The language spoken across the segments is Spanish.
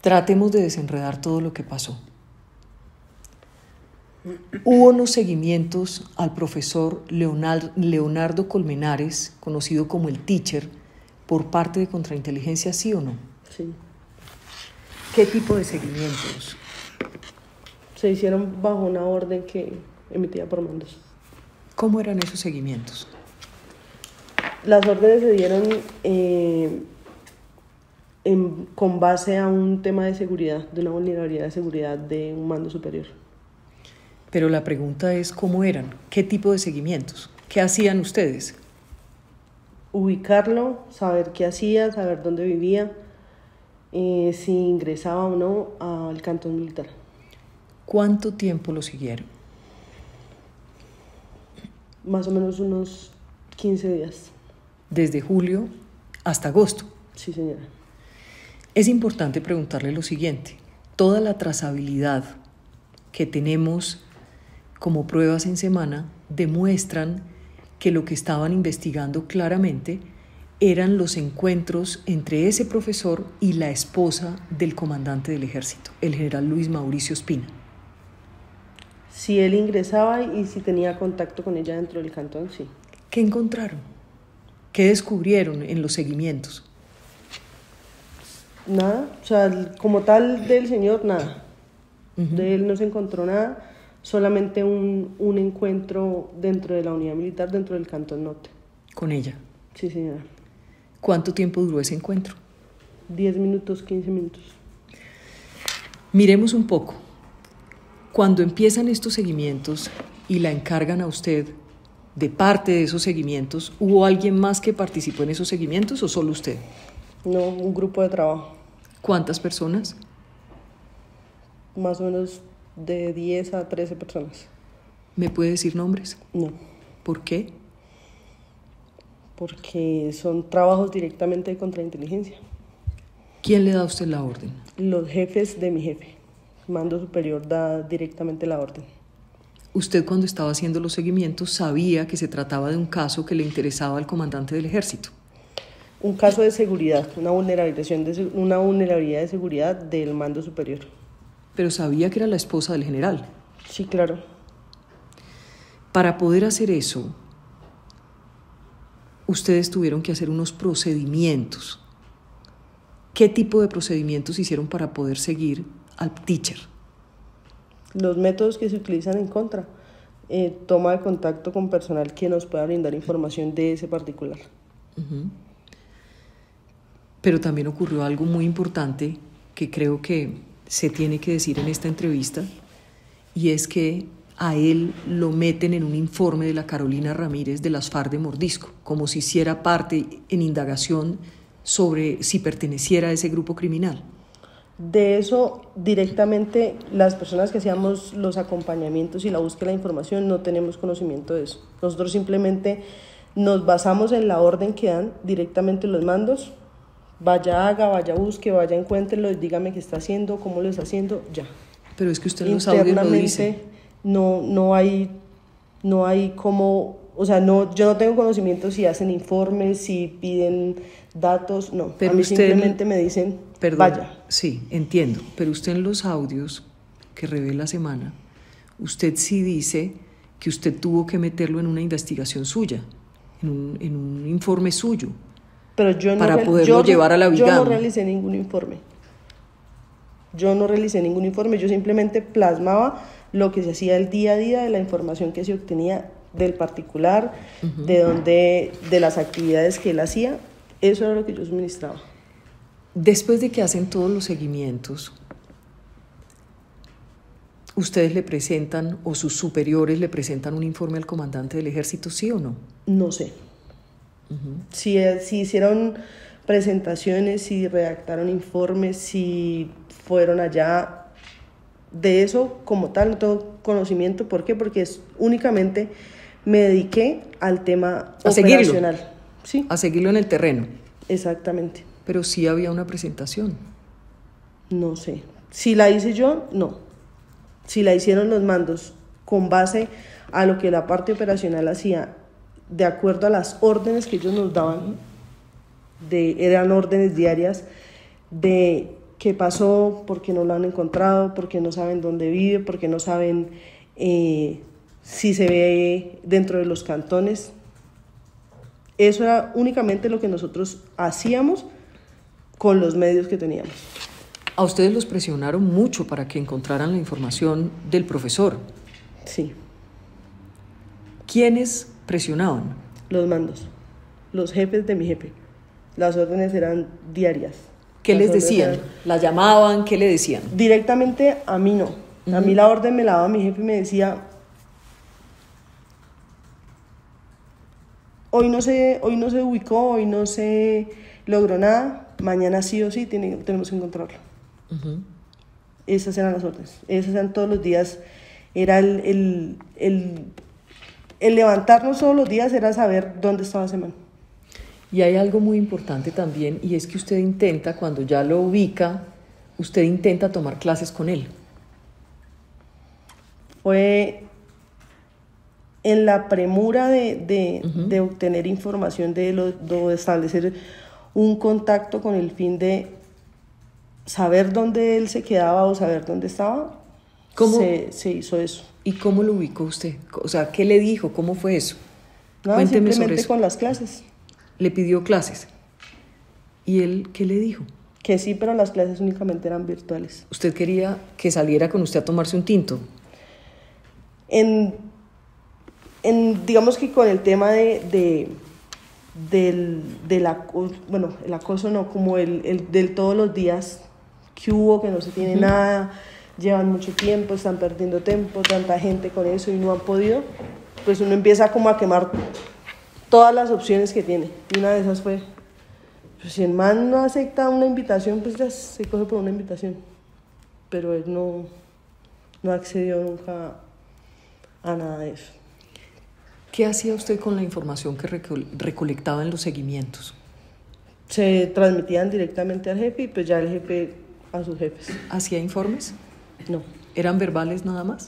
Tratemos de desenredar todo lo que pasó. Hubo unos seguimientos al profesor Leonardo Colmenares, conocido como el Teacher, por parte de Contrainteligencia, ¿sí o no? Sí. ¿Qué tipo de seguimientos? Se hicieron bajo una orden que emitía por mandos. ¿Cómo eran esos seguimientos? Las órdenes se dieron con base a un tema de seguridad, de una vulnerabilidad de seguridad de un mando superior. Pero la pregunta es ¿cómo eran? ¿Qué tipo de seguimientos? ¿Qué hacían ustedes? Ubicarlo, saber qué hacía, saber dónde vivía, si ingresaba o no al cantón militar. ¿Cuánto tiempo lo siguieron? Más o menos unos 15 días. Desde julio hasta agosto. Sí, señora. Es importante preguntarle lo siguiente. Toda la trazabilidad que tenemos como pruebas en semana demuestran que lo que estaban investigando claramente eran los encuentros entre ese profesor y la esposa del comandante del ejército, el general Luis Mauricio Espina. Si él ingresaba y si tenía contacto con ella dentro del cantón, sí. ¿Qué encontraron? ¿Qué descubrieron en los seguimientos? Nada, o sea, como tal del señor, nada. De él no se encontró nada, solamente un encuentro dentro de la unidad militar, dentro del Cantón Norte. ¿Con ella? Sí, señora. ¿Cuánto tiempo duró ese encuentro? 10 minutos, 15 minutos. Miremos un poco. Cuando empiezan estos seguimientos y la encargan a usted de parte de esos seguimientos, ¿hubo alguien más que participó en esos seguimientos o solo usted? No, un grupo de trabajo. ¿Cuántas personas? Más o menos de 10 a 13 personas. ¿Me puede decir nombres? No. ¿Por qué? Porque son trabajos directamente de contrainteligencia. ¿Quién le da a usted la orden? Los jefes de mi jefe. Mando superior da directamente la orden. Usted, cuando estaba haciendo los seguimientos, sabía que se trataba de un caso que le interesaba al comandante del ejército. Un caso de seguridad, una vulnerabilidad de seguridad del mando superior. Pero sabía que era la esposa del general. Sí, claro. Para poder hacer eso, ustedes tuvieron que hacer unos procedimientos. ¿Qué tipo de procedimientos hicieron para poder seguir al Teacher? Los métodos que se utilizan en contra. Toma de contacto con personal que nos pueda brindar información de ese particular. Pero también ocurrió algo muy importante que creo que se tiene que decir en esta entrevista, y es que a él lo meten en un informe de la Carolina Ramírez de las FARC de Mordisco, como si hiciera parte en indagación sobre si perteneciera a ese grupo criminal. De eso, directamente, las personas que hacíamos los acompañamientos y la búsqueda de la información no tenemos conocimiento de eso. Nosotros simplemente nos basamos en la orden que dan directamente los mandos. Vaya, haga, vaya, busque, vaya, encuéntrelo, dígame qué está haciendo, cómo lo está haciendo, ya. Pero es que usted en los audios lo dice. No hay cómo, o sea, yo no tengo conocimiento si hacen informes, si piden datos, no. Pero a mí usted, simplemente me dicen, vaya. Sí, entiendo, pero usted en los audios que revela Semana, usted sí dice que usted tuvo que meterlo en una investigación suya, en un informe suyo. Pero yo no, para poderlo llevar a la Vigam. Yo no realicé ningún informe. Yo simplemente plasmaba lo que se hacía el día a día de la información que se obtenía del particular, de las actividades que él hacía. Eso era lo que yo suministraba. Después de que hacen todos los seguimientos, ¿ustedes le presentan o sus superiores le presentan un informe al comandante del ejército, sí o no? No sé. Si hicieron presentaciones, si redactaron informes, si fueron allá, de eso como tal no tengo conocimiento. ¿Por qué? Porque únicamente me dediqué al tema operacional. Seguirlo. Sí. A seguirlo en el terreno. Exactamente. Pero sí había una presentación. No sé. Si la hice yo, no. Si la hicieron los mandos con base a lo que la parte operacional hacía, de acuerdo a las órdenes que ellos nos daban, eran órdenes diarias de qué pasó, por qué no lo han encontrado, por qué no saben dónde vive, por qué no saben si se ve dentro de los cantones. Eso era únicamente lo que nosotros hacíamos con los medios que teníamos. A ustedes los presionaron mucho para que encontraran la información del profesor. Sí. ¿Quiénes presionaban? Los mandos, los jefes de mi jefe. Las órdenes eran diarias. ¿Qué les decían? ¿La llamaban? ¿Qué le decían? Directamente a mí no. A mí la orden me la daba mi jefe y me decía, hoy no se ubicó, hoy no se logró nada, mañana sí o sí tenemos que encontrarlo. Esas eran las órdenes, esas eran todos los días. Era el levantarnos todos los días, era saber dónde estaba ese man. Y hay algo muy importante también, y es que usted intenta, cuando ya lo ubica, usted intenta tomar clases con él. Fue en la premura de obtener información de establecer un contacto con el fin de saber dónde él se quedaba o saber dónde estaba. ¿Cómo? Se hizo eso. ¿Y cómo lo ubicó usted? O sea, ¿qué le dijo? ¿Cómo fue eso? Nada, Cuénteme simplemente sobre eso. con las clases. Le pidió clases. ¿Y él qué le dijo? Que sí, pero las clases únicamente eran virtuales. ¿Usted quería que saliera con usted a tomarse un tinto? Digamos que con el tema el acoso no, como el del todos los días que hubo, que no se tiene nada, llevan mucho tiempo, están perdiendo tiempo, tanta gente con eso y no han podido, pues uno empieza como a quemar todas las opciones que tiene. Y una de esas fue, pues si el man no acepta una invitación, pues ya se coge por una invitación. Pero él no accedió nunca a nada de eso. ¿Qué hacía usted con la información que recolectaba en los seguimientos? Se transmitían directamente al jefe y pues ya el jefe a sus jefes. ¿Hacía informes? No. ¿Eran verbales nada más?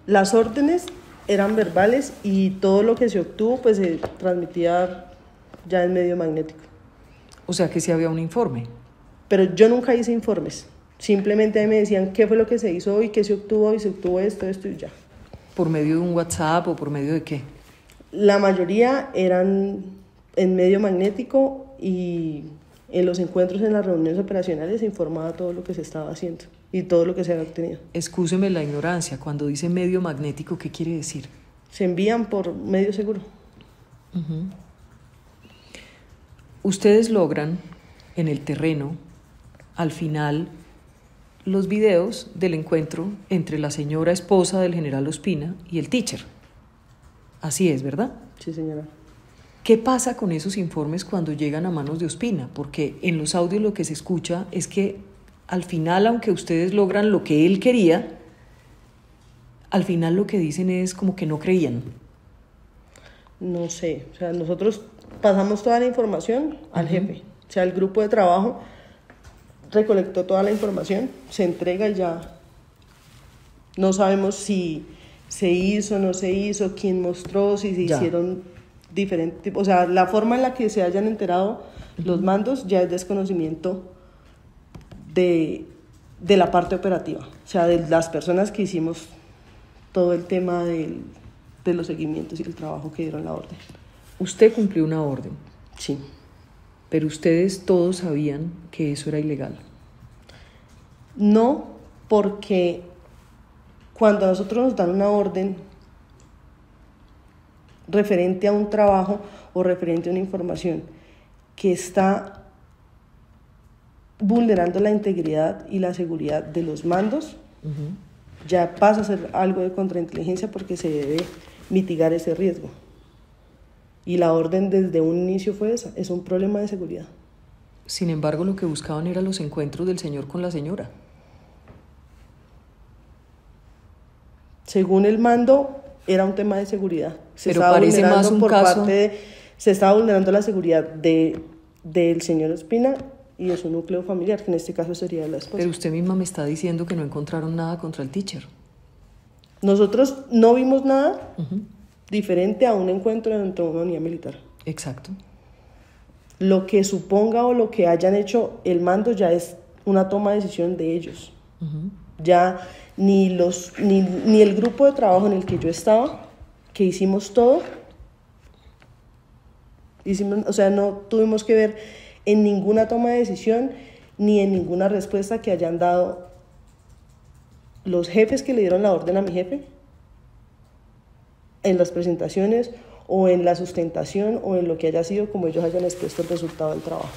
Las órdenes eran verbales y todo lo que se obtuvo pues se transmitía ya en medio magnético. O sea que sí había un informe. Pero yo nunca hice informes. Simplemente a mí me decían qué fue lo que se hizo hoy, qué se obtuvo hoy, se obtuvo esto y ya. ¿Por medio de un WhatsApp o por medio de qué? La mayoría eran en medio magnético y en los encuentros, en las reuniones operacionales, se informaba todo lo que se estaba haciendo y todo lo que se había obtenido. Excúseme la ignorancia, cuando dice medio magnético, ¿qué quiere decir? Se envían por medio seguro. Ustedes logran en el terreno, al final, los videos del encuentro entre la señora esposa del general Ospina y el teacher. Así es, ¿verdad? Sí, señora. ¿Qué pasa con esos informes cuando llegan a manos de Ospina? Porque en los audios lo que se escucha es que al final, aunque ustedes logran lo que él quería, al final lo que dicen es como que no creían. No sé, o sea, nosotros pasamos toda la información al jefe. O sea, el grupo de trabajo recolectó toda la información, se entrega y ya no sabemos si se hizo, no se hizo, quién mostró, si se hicieron diferentes, o sea, la forma en la que se hayan enterado los mandos ya es desconocimiento de la parte operativa, o sea, de las personas que hicimos todo el tema de los seguimientos y el trabajo que dieron la orden. Usted cumplió una orden. Sí. Pero ustedes todos sabían que eso era ilegal. No, porque cuando a nosotros nos dan una orden referente a un trabajo o referente a una información que está vulnerando la integridad y la seguridad de los mandos, ya pasa a ser algo de contrainteligencia porque se debe mitigar ese riesgo. Y la orden desde un inicio fue esa, es un problema de seguridad. Sin embargo, lo que buscaban eran los encuentros del señor con la señora. Según el mando, era un tema de seguridad. Pero parece más un caso... se estaba vulnerando la seguridad del señor Ospina y de su núcleo familiar, que en este caso sería la esposa. Pero usted misma me está diciendo que no encontraron nada contra el teacher. Nosotros no vimos nada diferente a un encuentro dentro de una unidad militar. Exacto. Lo que suponga o lo que hayan hecho el mando ya es una toma de decisión de ellos. Ya ni el grupo de trabajo en el que yo estaba, que hicimos todo, o sea, no tuvimos que ver en ninguna toma de decisión ni en ninguna respuesta que hayan dado los jefes que le dieron la orden a mi jefe en las presentaciones o en la sustentación o en lo que haya sido como ellos hayan expuesto el resultado del trabajo.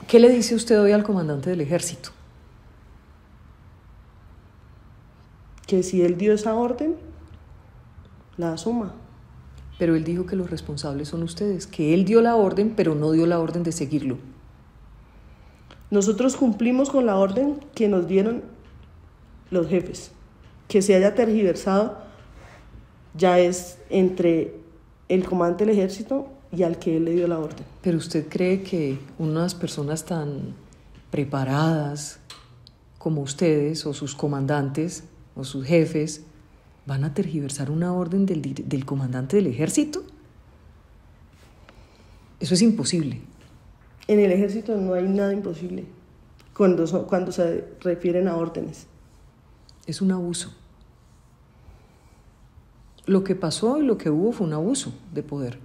¿Qué le dice usted hoy al comandante del ejército? Que si él dio esa orden, la asuma. Pero él dijo que los responsables son ustedes, que él dio la orden, pero no dio la orden de seguirlo. Nosotros cumplimos con la orden que nos dieron los jefes. Que se haya tergiversado ya es entre el comandante del ejército y al que él le dio la orden. ¿Pero usted cree que unas personas tan preparadas como ustedes, o sus comandantes, o sus jefes, van a tergiversar una orden del comandante del ejército? Eso es imposible. En el ejército no hay nada imposible cuando se refieren a órdenes. Es un abuso. Lo que pasó y lo que hubo fue un abuso de poder.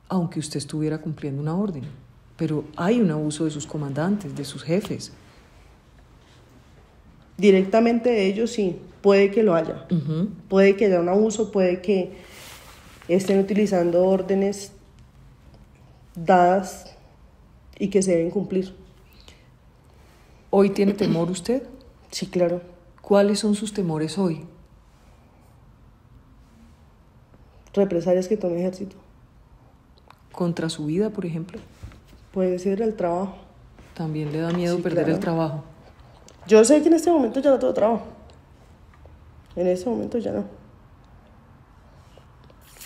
Aunque usted estuviera cumpliendo una orden. Pero hay un abuso de sus comandantes, de sus jefes. Directamente de ellos sí, puede que lo haya. Puede que haya un abuso, puede que estén utilizando órdenes dadas y que se deben cumplir. ¿Hoy tiene temor usted? Sí, claro. ¿Cuáles son sus temores hoy? Represalias que tome ejército. ¿Contra su vida, por ejemplo? Puede ser el trabajo. ¿También le da miedo perder claro. el trabajo? Yo sé que en este momento ya no tengo trabajo. En este momento ya no.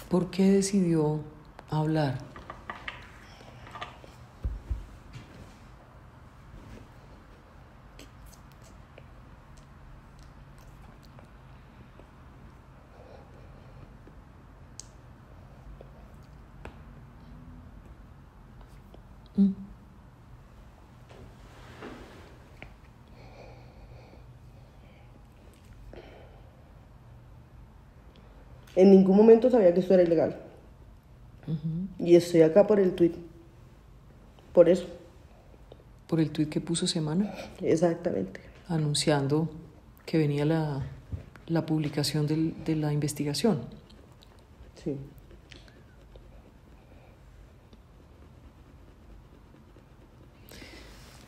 ¿Por qué decidió hablar? En ningún momento sabía que esto era ilegal. Y estoy acá por el tuit. Por eso. ¿Por el tuit que puso Semana? Exactamente. Anunciando que venía la publicación de la investigación. Sí.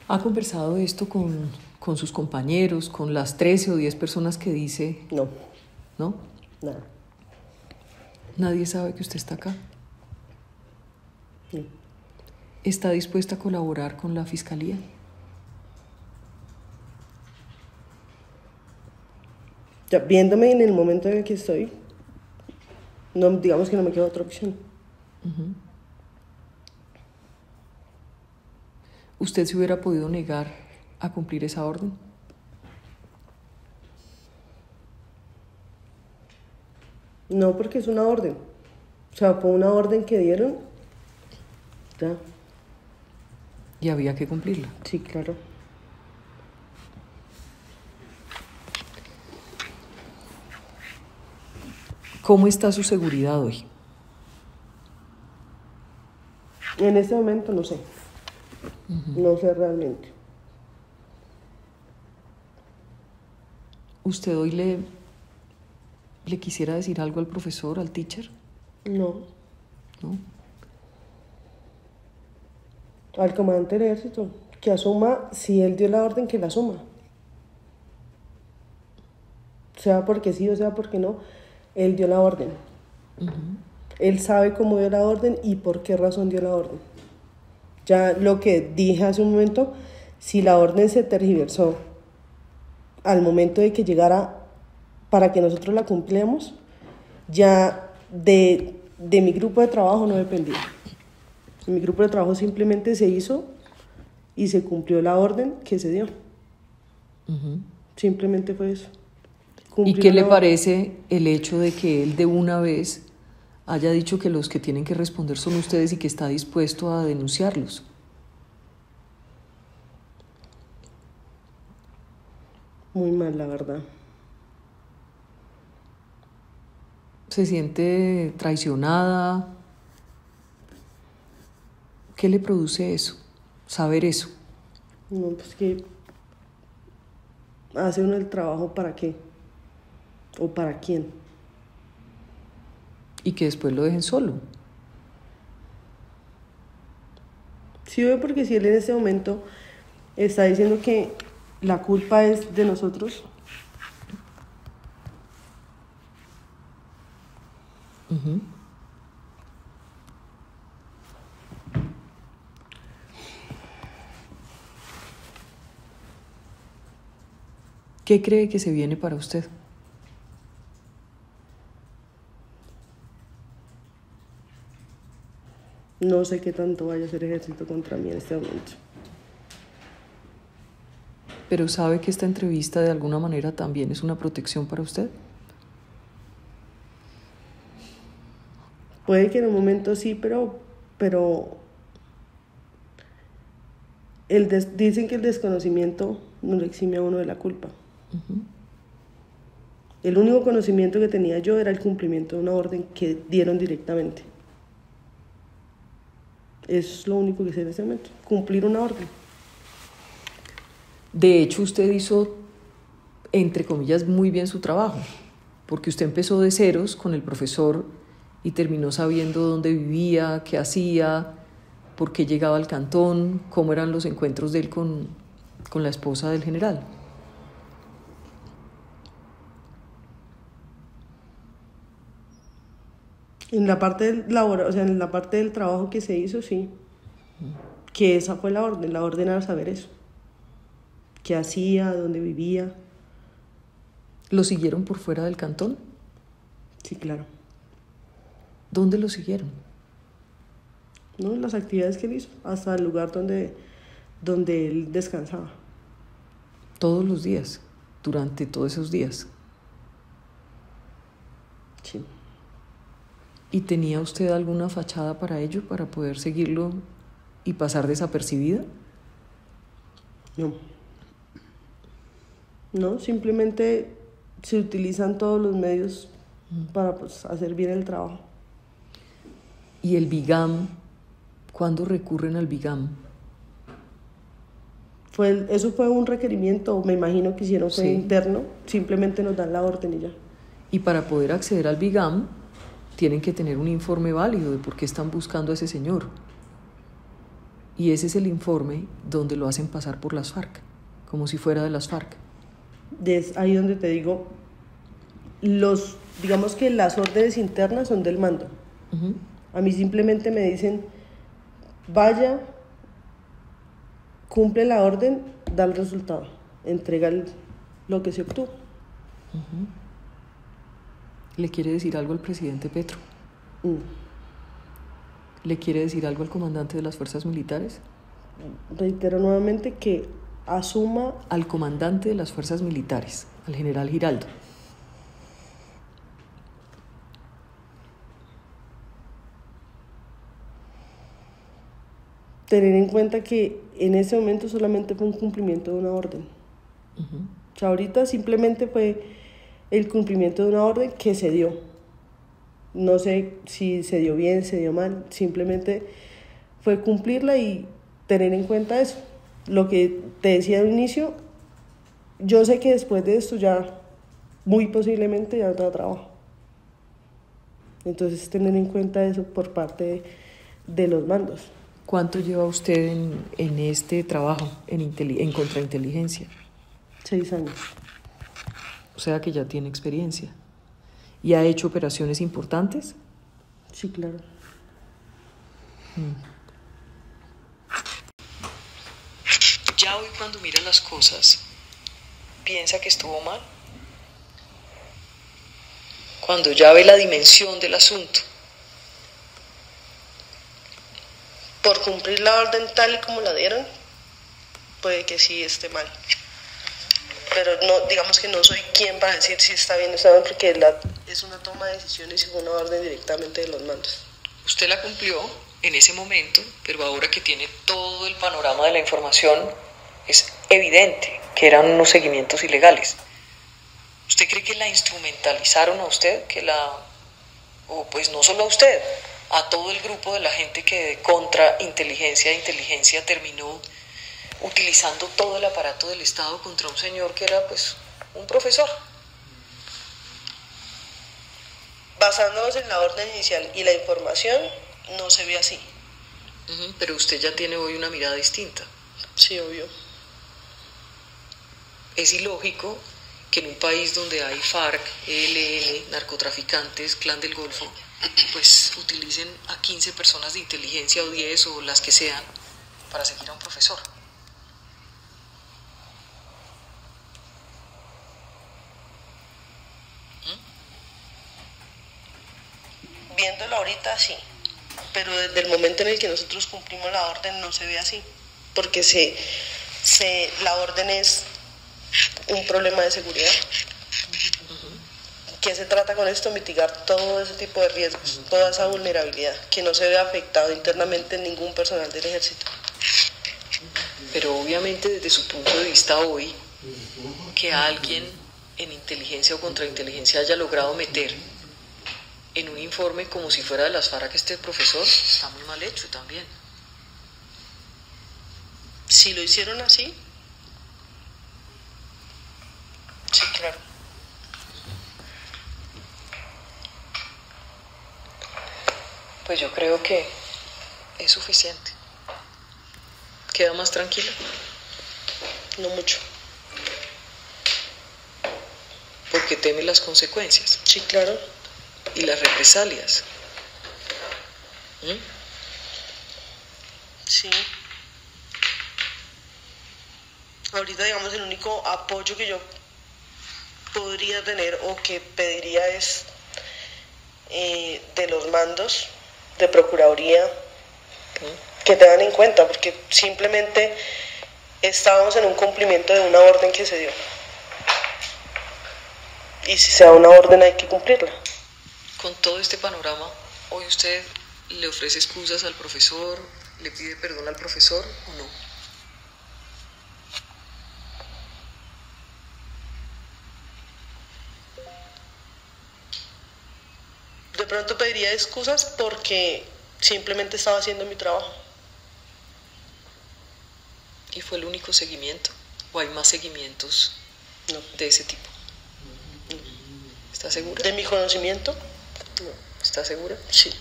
¿Ha conversado esto con sus compañeros, con las 13 o 10 personas que dice? No. ¿No? Nada. ¿Nadie sabe que usted está acá? No. ¿Está dispuesta a colaborar con la fiscalía? Ya, viéndome en el momento en el que estoy, no, digamos que no me queda otra opción. ¿Usted se hubiera podido negar a cumplir esa orden? No, porque es una orden. O sea, fue una orden que dieron. Ya. Y había que cumplirla. Sí, claro. ¿Cómo está su seguridad hoy? En este momento no sé. No sé realmente. ¿Usted hoy le quisiera decir algo al profesor, al teacher? No. ¿No? Al comandante del ejército, que asuma, si él dio la orden, que la asuma. Sea porque sí o sea porque no, él dio la orden. Él sabe cómo dio la orden y por qué razón dio la orden. Ya lo que dije hace un momento, si la orden se tergiversó al momento de que llegara para que nosotros la cumpliéramos, ya de mi grupo de trabajo no dependía. Mi grupo de trabajo simplemente se hizo y se cumplió la orden que se dio. Simplemente fue eso. ¿Y qué le parece el hecho de que él de una vez haya dicho que los que tienen que responder son ustedes y que está dispuesto a denunciarlos. Muy mal, la verdad. ¿Se siente traicionada? ¿Qué le produce eso? Saber eso. No, pues que hace uno el trabajo ¿para qué? ¿O para quién? Y que después lo dejen solo. Sí, porque si él en este momento está diciendo que la culpa es de nosotros. Uh-huh. ¿Qué cree que se viene para usted? No sé qué tanto vaya a hacer ejército contra mí en este momento. ¿Pero sabe que esta entrevista de alguna manera también es una protección para usted? Puede que en un momento sí, pero dicen que el desconocimiento no le exime a uno de la culpa. Uh-huh. El único conocimiento que tenía yo era el cumplimiento de una orden que dieron directamente. Es lo único que sé en ese momento, cumplir una orden. De hecho, usted hizo, entre comillas, muy bien su trabajo, porque usted empezó de ceros con el profesor y terminó sabiendo dónde vivía, qué hacía, por qué llegaba al cantón, cómo eran los encuentros de él con la esposa del general. En la parte del laboral, o sea, en la parte del trabajo que se hizo, sí. Que esa fue la orden era saber eso. ¿Qué hacía? ¿Dónde vivía? ¿Lo siguieron por fuera del cantón? Sí, claro. ¿Dónde lo siguieron? No, las actividades que él hizo, hasta el lugar donde él descansaba. Todos los días, durante todos esos días. Sí. ¿Y tenía usted alguna fachada para ello, para poder seguirlo y pasar desapercibida? No. No, simplemente se utilizan todos los medios para hacer bien el trabajo. ¿Y el BIGAM? ¿Cuándo recurren al BIGAM? Eso fue un requerimiento, me imagino que hicieron, fue Sí. interno, simplemente nos dan la orden y ya. Y para poder acceder al BIGAM, tienen que tener un informe válido de por qué están buscando a ese señor. Y ese es el informe donde lo hacen pasar por las FARC, como si fuera de las FARC. Es ahí donde te digo, digamos que las órdenes internas son del mando. Uh-huh. A mí simplemente me dicen, vaya, cumple la orden, da el resultado, entrega lo que se obtuvo. Uh-huh. ¿Le quiere decir algo al presidente Petro? ¿Le quiere decir algo al comandante de las fuerzas militares? Reitero nuevamente que asuma... Al comandante de las fuerzas militares, al general Giraldo. Tener en cuenta que en ese momento solamente fue un cumplimiento de una orden. Uh-huh. O sea, ahorita simplemente fue el cumplimiento de una orden que se dio. No sé si se dio bien, se dio mal, simplemente fue cumplirla y tener en cuenta eso. Lo que te decía al inicio, yo sé que después de esto ya, muy posiblemente ya no tenga trabajo. Entonces tener en cuenta eso por parte de los mandos. ¿Cuánto lleva usted en este trabajo, en contrainteligencia? 6 años. O sea que ya tiene experiencia. ¿Y ha hecho operaciones importantes? Sí, claro. Ya hoy cuando mira las cosas, ¿piensa que estuvo mal? Cuando ya ve la dimensión del asunto. Por cumplir la orden tal y como la dieron, puede que sí esté mal. Pero no, digamos que no soy quien para decir si está bien o está mal, porque eso es una toma de decisiones y fue una orden directamente de los mandos. Usted la cumplió en ese momento, pero ahora que tiene todo el panorama de la información, es evidente que eran unos seguimientos ilegales. ¿Usted cree que la instrumentalizaron a usted? O pues no solo a usted, a todo el grupo de la gente que de contrainteligencia e inteligencia terminó utilizando todo el aparato del Estado contra un señor que era pues un profesor? Basándonos en la orden inicial y la información, no se ve así. Pero usted ya tiene hoy una mirada distinta. Sí, obvio. Es ilógico que en un país donde hay FARC, ELN, narcotraficantes, Clan del Golfo, pues utilicen a 15 personas de inteligencia o 10 o las que sean para seguir a un profesor. Viéndolo ahorita sí, pero desde el momento en el que nosotros cumplimos la orden no se ve así, porque la orden es un problema de seguridad. ¿Qué se trata con esto? Mitigar todo ese tipo de riesgos, toda esa vulnerabilidad, que no se ve afectado internamente ningún personal del ejército. Pero obviamente desde su punto de vista hoy, que alguien en inteligencia o contrainteligencia haya logrado meter en un informe como si fuera de las FARC este profesor, está muy mal hecho también. Si lo hicieron así, sí, claro. Pues yo creo que es suficiente. ¿Queda más tranquila? No mucho. Porque teme las consecuencias. Sí, claro. Y las represalias. Sí. Ahorita, digamos, el único apoyo que yo podría tener o que pediría es de los mandos de Procuraduría que tengan en cuenta, porque simplemente estábamos en un cumplimiento de una orden que se dio. Y si se da una orden hay que cumplirla. Con todo este panorama, ¿hoy usted le ofrece excusas al profesor, le pide perdón al profesor o no? De pronto pediría excusas porque simplemente estaba haciendo mi trabajo. ¿Y fue el único seguimiento? ¿O hay más seguimientos de ese tipo? ¿Está segura? ¿De mi conocimiento? No. ¿Está segura? Sí.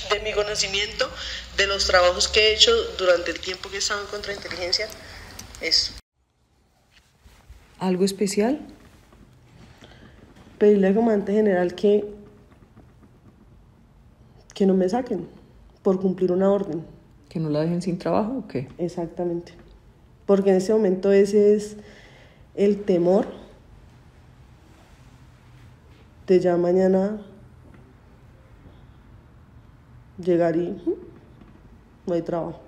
De mi conocimiento, de los trabajos que he hecho durante el tiempo que he estado en contrainteligencia, es... ¿Algo especial? Pedirle al comandante general que no me saquen por cumplir una orden. ¿Que no la dejen sin trabajo o qué? Exactamente. Porque en este momento ese es el temor de ya mañana llegar y no hay trabajo.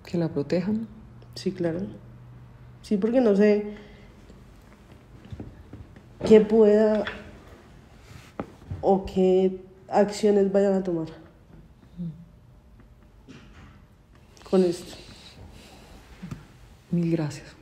¿Que la protejan? Sí, claro. Sí, porque no sé qué pueda o qué acciones vayan a tomar con esto. Mil gracias.